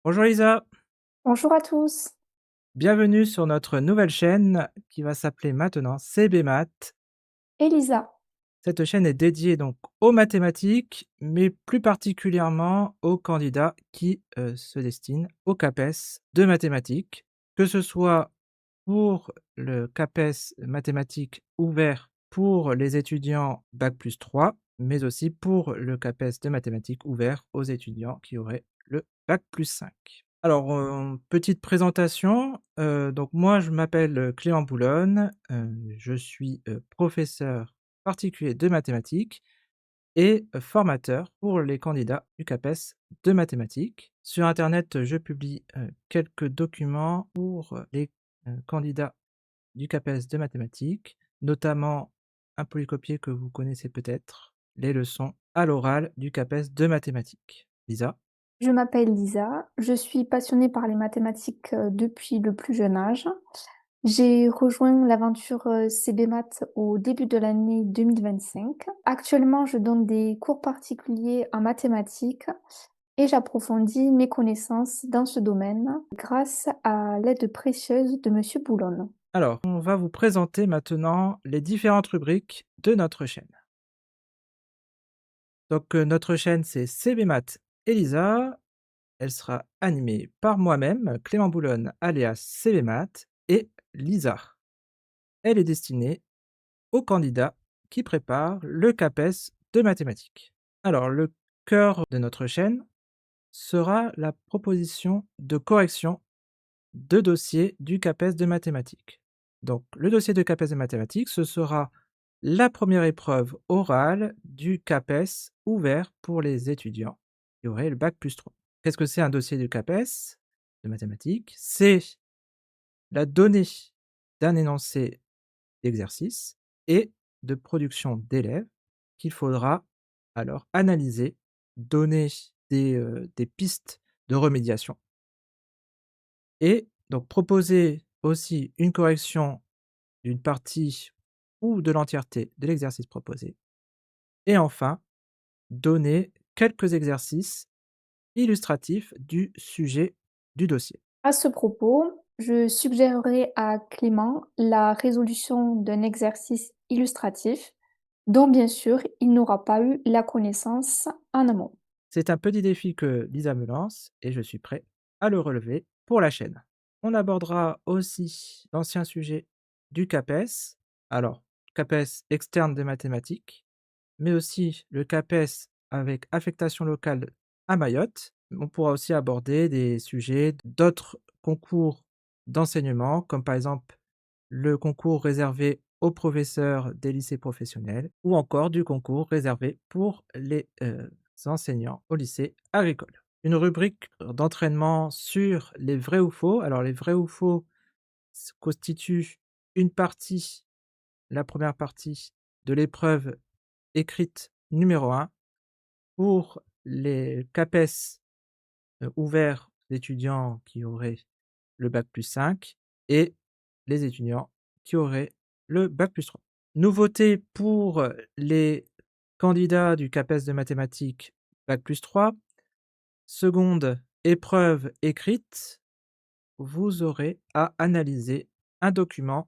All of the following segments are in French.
Bonjour Lisa, Bonjour à tous. bienvenue sur notre nouvelle chaîne qui va s'appeler maintenant CB Math. Elisa, Cette chaîne est dédiée donc aux mathématiques, mais plus particulièrement aux candidats qui se destinent au CAPES de mathématiques, que ce soit pour le CAPES mathématiques ouvert pour les étudiants Bac+3, mais aussi pour le CAPES de mathématiques ouvert aux étudiants qui auraient le Bac+5. Alors, petite présentation, donc moi je m'appelle, Clément Boulonne, je suis, professeur particulier de mathématiques et formateur pour les candidats du CAPES de mathématiques. Sur internet, je publie, quelques documents pour les, candidats du CAPES de mathématiques, notamment un polycopié que vous connaissez peut-être, les leçons à l'oral du CAPES de mathématiques. Lisa? je m'appelle Lisa, je suis passionnée par les mathématiques depuis le plus jeune âge. J'ai rejoint l'aventure CB Math au début de l'année 2025. Actuellement, je donne des cours particuliers en mathématiques et j'approfondis mes connaissances dans ce domaine grâce à l'aide précieuse de Monsieur Boulon. Alors, on va vous présenter maintenant les différentes rubriques de notre chaîne. Donc, notre chaîne, c'est CB Math Elisa. Elle sera animée par moi-même, Clément Boulonne, alias CB Math, et Lisa. Elle est destinée aux candidats qui préparent le CAPES de mathématiques. Alors, le cœur de notre chaîne sera la proposition de correction de dossiers du CAPES de mathématiques. Donc, le dossier de CAPES de mathématiques, ce sera la première épreuve orale du CAPES ouvert pour les étudiants qui auraient le Bac+3. Qu'est-ce que c'est un dossier de CAPES de mathématiques? C'est la donnée d'un énoncé d'exercice et de production d'élèves qu'il faudra alors analyser, donner des pistes de remédiation et donc proposer aussi une correction d'une partie ou de l'entièreté de l'exercice proposé et enfin donner quelques exercices illustratifs du sujet du dossier. À ce propos, je suggérerai à Clément la résolution d'un exercice illustratif dont bien sûr il n'aura pas eu la connaissance en amont. C'est un petit défi que Lisa me lance et je suis prêt à le relever pour la chaîne. On abordera aussi d'anciens sujets du CAPES, alors CAPES externe des mathématiques, mais aussi le CAPES avec affectation locale à Mayotte. On pourra aussi aborder des sujets d'autres concours d'enseignement, comme par exemple le concours réservé aux professeurs des lycées professionnels ou encore du concours réservé pour les enseignants au lycée agricole. Une rubrique d'entraînement sur les vrais ou faux. Alors les vrais ou faux constituent une partie, la première partie de l'épreuve écrite numéro 1 pour les CAPES ouverts d'étudiants qui auraient le bac+5 et les étudiants qui auraient le bac+3. Nouveauté pour les candidats du CAPES de mathématiques bac+3, seconde épreuve écrite, vous aurez à analyser un document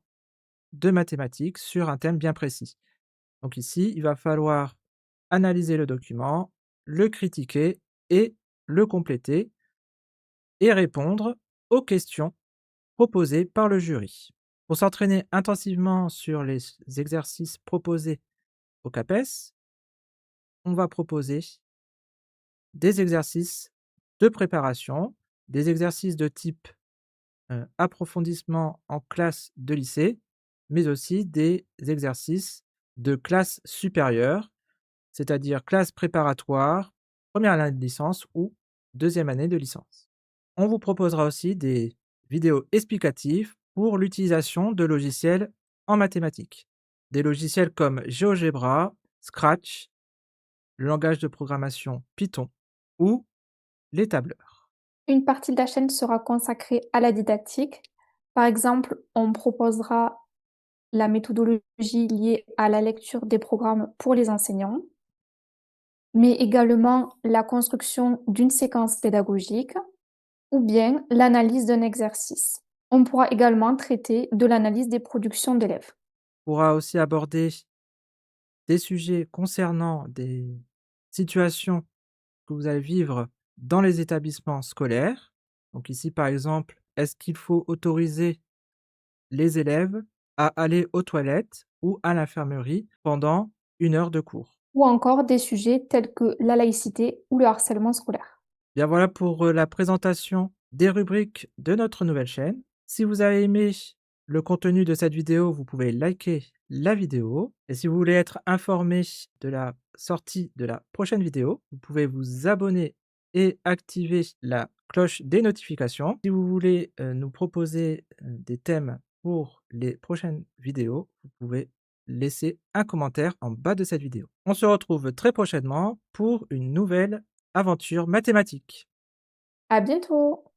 de mathématiques sur un thème bien précis. Donc ici, il va falloir analyser le document, le critiquer et le compléter et répondre aux questions proposées par le jury. Pour s'entraîner intensivement sur les exercices proposés au CAPES, on va proposer des exercices de préparation, des exercices de type approfondissement en classe de lycée, mais aussi des exercices de classe supérieure, c'est-à-dire classe préparatoire, première année de licence ou deuxième année de licence. On vous proposera aussi des vidéos explicatives pour l'utilisation de logiciels en mathématiques. Des logiciels comme GeoGebra, Scratch, le langage de programmation Python ou les tableurs. Une partie de la chaîne sera consacrée à la didactique. Par exemple, on proposera la méthodologie liée à la lecture des programmes pour les enseignants, mais également la construction d'une séquence pédagogique, ou bien l'analyse d'un exercice. On pourra également traiter de l'analyse des productions d'élèves. On pourra aussi aborder des sujets concernant des situations que vous allez vivre dans les établissements scolaires. Donc ici, par exemple, est-ce qu'il faut autoriser les élèves à aller aux toilettes ou à l'infirmerie pendant 1 heure de cours? Ou encore des sujets tels que la laïcité ou le harcèlement scolaire. Bien voilà pour, la présentation des rubriques de notre nouvelle chaîne. Si vous avez aimé le contenu de cette vidéo, vous pouvez liker la vidéo et si vous voulez être informé de la sortie de la prochaine vidéo, vous pouvez vous abonner et activer la cloche des notifications. Si vous voulez, nous proposer, des thèmes pour les prochaines vidéos, vous pouvez laisser un commentaire en bas de cette vidéo. On se retrouve très prochainement pour une nouvelle aventure mathématique. À bientôt!